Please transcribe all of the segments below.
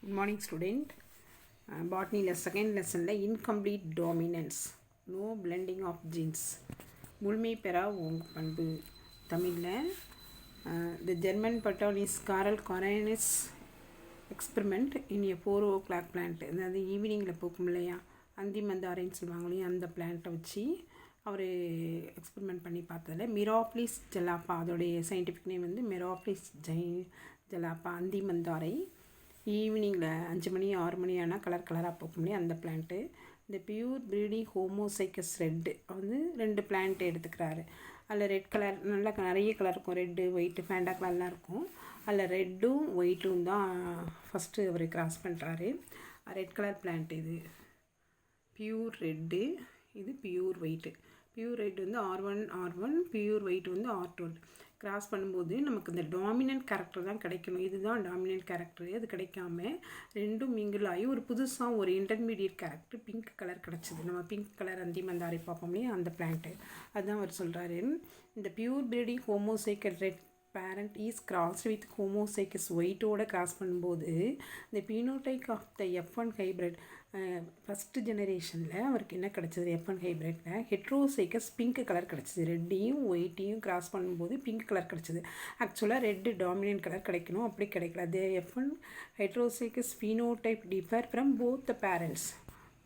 Good morning, student. Botany second lesson la incomplete dominance, no blending of genes. முழுமை பெறா பண்பு தமிழில் the German botanist Karl Korennis experiment in a 4 o'clock plant. அதாவது ஈவினிங்கில் பூக்கும் இல்லையா, அந்தி மந்தாரைன்னு சொல்லுவாங்க இல்லையா, அந்த பிளான்ட்டை வச்சு அவர் எக்ஸ்பெரிமெண்ட் பண்ணி பார்த்ததில் மிராப்ளிஸ் ஜலாப்பா, அதோடைய சயின்டிஃபிக் நேம் வந்து மிராப்ளிஸ் ஜலாப்பா அந்தி மந்தாரை. ஈவினிங்கில் 5 மணி 6 மணி ஆனால் கலராக பூக்கும் இல்லையா அந்த பிளான்ட்டு. இந்த பியூர் ப்ரீடிங் ஹோமோசைக்கஸ் ரெட்டு வந்து 2 பிளான்ட் எடுத்துக்கிறாரு. அதில் ரெட் கலர் நல்லா நிறைய கலர் இருக்கும், ரெட்டு ஒயிட்டு ஃபேண்டா கலர்லாம் இருக்கும். அதில் ரெட்டும் ஒயிட்டும் தான் ஃபஸ்ட்டு அவர் கிராஸ் பண்ணுறாரு. ரெட் கலர் பிளான்ட் இது பியூர் ரெட்டு, இது பியூர் ஒயிட்டு. பியூர் ரெட் வந்து R1, பியூர் ஒயிட் வந்து R2. கிராஸ் பண்ணும்போது நமக்கு இந்த டாமினன்ட் கேரக்டர் தான் கிடைக்கணும். இதுதான் டாமினன்ட் கேரக்டர். அது கிடைக்காம ரெண்டும் மிங்கிள் ஆகி ஒரு புதுசாக ஒரு இன்டர்மீடியட் கேரக்டர் பிங்க் கலர் கிடச்சிது. நம்ம பிங்க் கலர் அந்தி மந்தாரை பார்ப்போம் இல்லையா, அந்த பிளான்ட்டு. அதுதான் அவர் சொல்கிறாரு. இந்த pure breeding homozygous red parent is crossed with homozygous ஒயிட்டோட கிராஸ் பண்ணும்போது இந்த phenotype of the F1 hybrid first ஜெனரேஷனில் அவருக்கு என்ன கிடச்சிது, F1 ஹைப்ரிட்டில் ஹெட்ரோசைக்கஸ் பிங்க் கலர் கிடச்சிது. ரெட்டையும் ஒயிட்டையும் கிராஸ் பண்ணும்போது பிங்க் கலர் கிடச்சிது. ஆக்சுவலாக ரெட்டு டாமினன்ட் கலர் கிடைக்கணும், அப்படி கிடைக்கல. அது F1 heterozygous phenotype differ from both the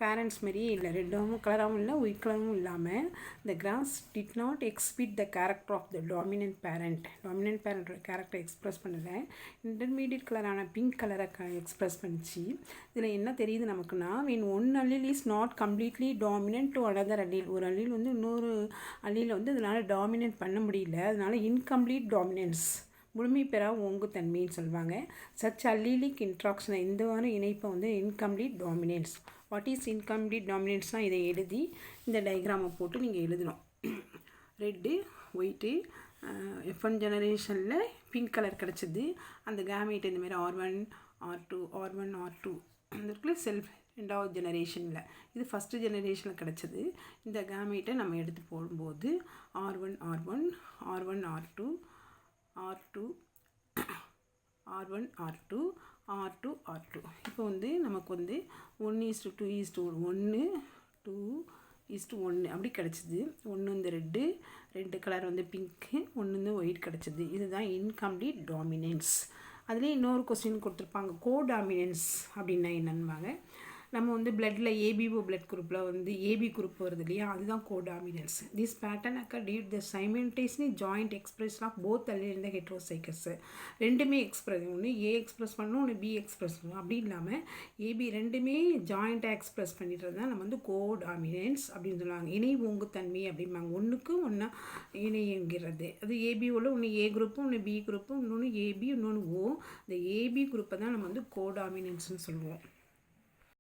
parents மாதிரியே இல்லை, ரெட்டாகவும் கலராகவும் இல்லை, ஒயிட் கலரும் இல்லாமல் இந்த cross did not exhibit the character of the dominant பேரண்ட்டோட கேரக்டர் எக்ஸ்ப்ரெஸ் பண்ணலை. இன்டர்மீடியட் கலரான பிங்க் கலரை எக்ஸ்ப்ரெஸ் பண்ணிச்சு. இதில் என்ன தெரியுது நமக்குன்னா, when one allele is not completely dominant to another allele, ஒரு allele வந்து இன்னொரு allele வந்து அதனால் டாமினேட் பண்ண முடியல, அதனால் இன்கம்ப்ளீட் டாமினன்ஸ், முழுமை பெறா ஓங்குத்தன்மைன்னு சொல்லுவாங்க. சச் அல்லீலிக் இன்ட்ராக்ஷனை, இந்த வாரம் இணைப்பை வந்து incomplete dominance. What is incomplete டாமினன்ஸ்னால் இதை எழுதி இந்த டயக்ராமை போட்டு நீங்கள் எழுதணும். ரெட்டு ஒயிட்டு F1 ஜெனரேஷனில் பிங்க் கலர் கிடச்சிது. அந்த கேமேட் இந்தமாரி R1, R2 இருக்குல்ல செல்ஃப். 2வது ஜெனரேஷனில், இது ஃபஸ்ட்டு ஜெனரேஷனில் கிடச்சிது. இந்த கேமேட்டை நம்ம எடுத்து போடும்போது R1, R2 இப்போ வந்து நமக்கு வந்து 1:2:1 அப்படி கிடச்சிது. ஒன்று இந்த ரெட்டு கலர் வந்து பிங்க்கு, ஒன்று வந்து ஒயிட் கிடச்சிது. இதுதான் இன்கம்ப்ளீட் டாமினன்ஸ். அதுலேயே இன்னொரு கொஸ்டின் கொடுத்துருப்பாங்க, கோடாமினன்ஸ் அப்படின்னா என்னன்னுவாங்க. நம்ம வந்து பிளட்டில் ஏபிஓ பிளட் குரூப்பில் வந்து ஏபி குரூப் வருது இல்லையா, அதுதான் codominance. This pattern occur due the simultaneously joint expression of both allele இந்த ஹெட்ரோசைக்கஸ். ரெண்டுமே எக்ஸ்பிரஸ், ஒன்று ஏ எக்ஸ்பிரஸ் பண்ணணும், ஒன்று பி எக்ஸ்பிரஸ் பண்ணணும். அப்படி இல்லாமல் ஏபி ரெண்டுமே ஜாயிண்ட்டாக எக்ஸ்பிரஸ் பண்ணிடுறது தான் நம்ம வந்து கோடாமினன்ஸ் அப்படின்னு சொல்லுவாங்க. இணை ஓங்குத்தன்மை அப்படிம்பாங்க. ஒன்றுக்கு ஒன்றா இணைங்கிறது. அது ஏபிஓவில் ஒன்று ஏ குரூப்பும் ஒன்று பி குரூப்பும், இன்னொன்று ஏபி இன்னொன்று ஓ. இந்த ஏபி குரூப்பை தான் நம்ம வந்து கோடாமினன்ஸ்னு சொல்லுவோம்.